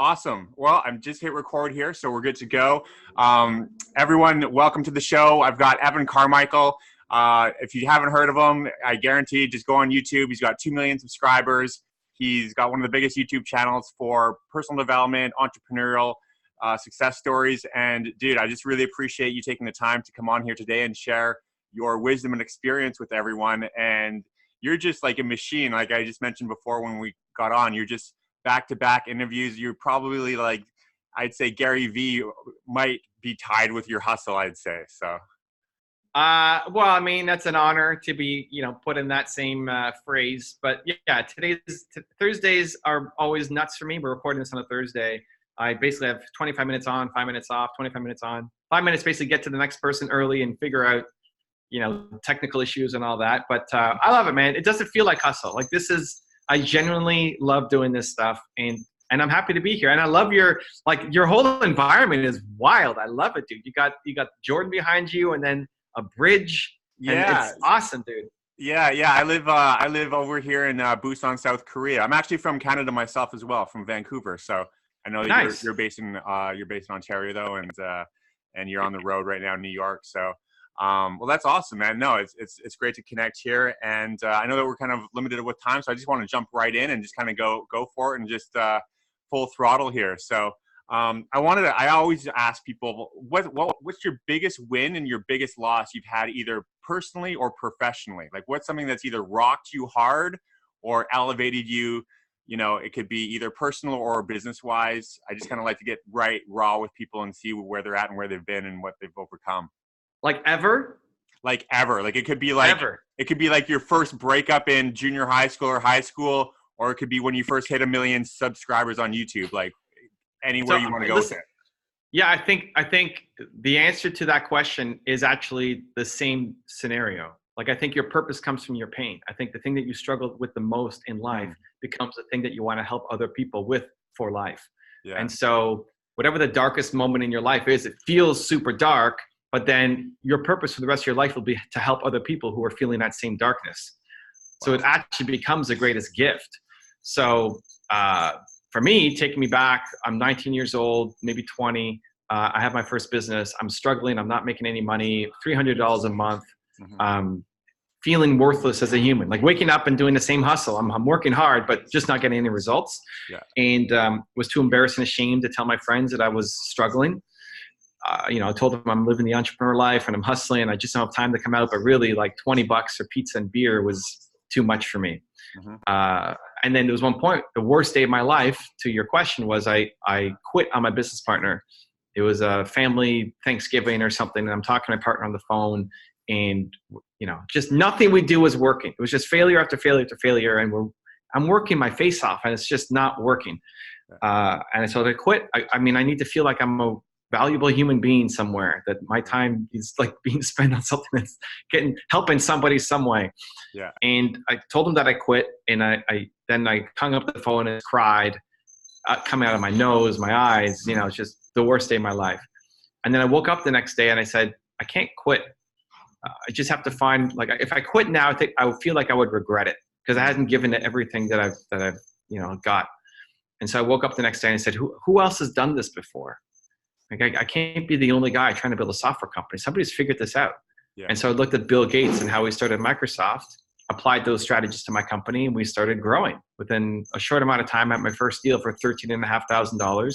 Awesome. Well, I'm just hit record here, so we're good to go. Everyone, welcome to the show. I've got Evan Carmichael. If you haven't heard of him, I guarantee just go on YouTube. He's got 2 million subscribers. He's got one of the biggest YouTube channels for personal development, entrepreneurial success stories. And dude, I just really appreciate you taking the time to come on here today and share your wisdom and experience with everyone. And you're just like a machine. Like I just mentioned before when we got on, you're just back-to-back interviews. You're probably like, I'd say Gary V might be tied with your hustle, I'd say. So well, I mean, that's an honor to be, put in that same phrase. But yeah, Thursdays are always nuts for me. We're recording this on a Thursday. I basically have 25 minutes on, 5 minutes off, 25 minutes on. 5 minutes basically get to the next person early and figure out, technical issues and all that. But I love it, man. It doesn't feel like hustle. Like I genuinely love doing this stuff, and I'm happy to be here. And I love your whole environment is wild. I love it, dude. You got Jordan behind you, and then a bridge. Yeah, it's awesome, dude. Yeah. I live over here in Busan, South Korea. I'm actually from Canada myself as well, from Vancouver. So I know that Nice. you're based in Ontario though, and you're on the road right now in New York. So well, that's awesome, man. No, it's great to connect here, and I know that we're kind of limited with time, so I just want to jump right in and just kind of go for it and just full throttle here. So I always ask people, what's your biggest win and your biggest loss you've had either personally or professionally? Like what's something that's either rocked you hard or elevated you? It could be either personal or business wise. I just kind of like to get raw with people and see where they're at and where they've been and what they've overcome. Like ever? Like ever. Like it could be like ever. It could be like your first breakup in junior high school or high school, or it could be when you first hit 1 million subscribers on YouTube. Like anywhere you want to go with it. Yeah, I think the answer to that question is actually the same scenario. Like I think your purpose comes from your pain. I think the thing that you struggled with the most in life becomes the thing that you want to help other people with for life. Yeah. And so whatever the darkest moment in your life is, it feels super dark, but then your purpose for the rest of your life will be to help other people who are feeling that same darkness. Wow. So it actually becomes the greatest gift. So for me, taking me back, I'm 19 years old, maybe 20. I have my first business. I'm struggling. I'm not making any money, $300 a month. Feeling worthless as a human, like waking up and doing the same hustle. I'm working hard, but just not getting any results. Yeah. And was too embarrassed and ashamed to tell my friends that I was struggling. I told them I'm living the entrepreneur life and I'm hustling and I just don't have time to come out, but really like $20 for pizza and beer was too much for me. And then there was one point, the worst day of my life, to your question, was I quit on my business partner. It was a family Thanksgiving or something, and I'm talking to my partner on the phone, and just nothing we do was working. It was just failure after failure after failure, and I'm working my face off, and it's just not working. And so I quit. I need to feel like I'm a valuable human being somewhere, that my time is like being spent on something that's helping somebody some way. Yeah. And I told him that I quit, and then I hung up the phone and cried, coming out of my nose, my eyes. It's just the worst day of my life. And then I woke up the next day and I said, I can't quit. I just have to find, like, if I quit now, I think I would feel like I would regret it because I hadn't given it everything that I've got. And so I woke up the next day and I said, who else has done this before? Like I can't be the only guy trying to build a software company. Somebody's figured this out. Yeah. And so I looked at Bill Gates and how he started Microsoft, applied those strategies to my company, and we started growing. Within a short amount of time, I had my first deal for $13,500.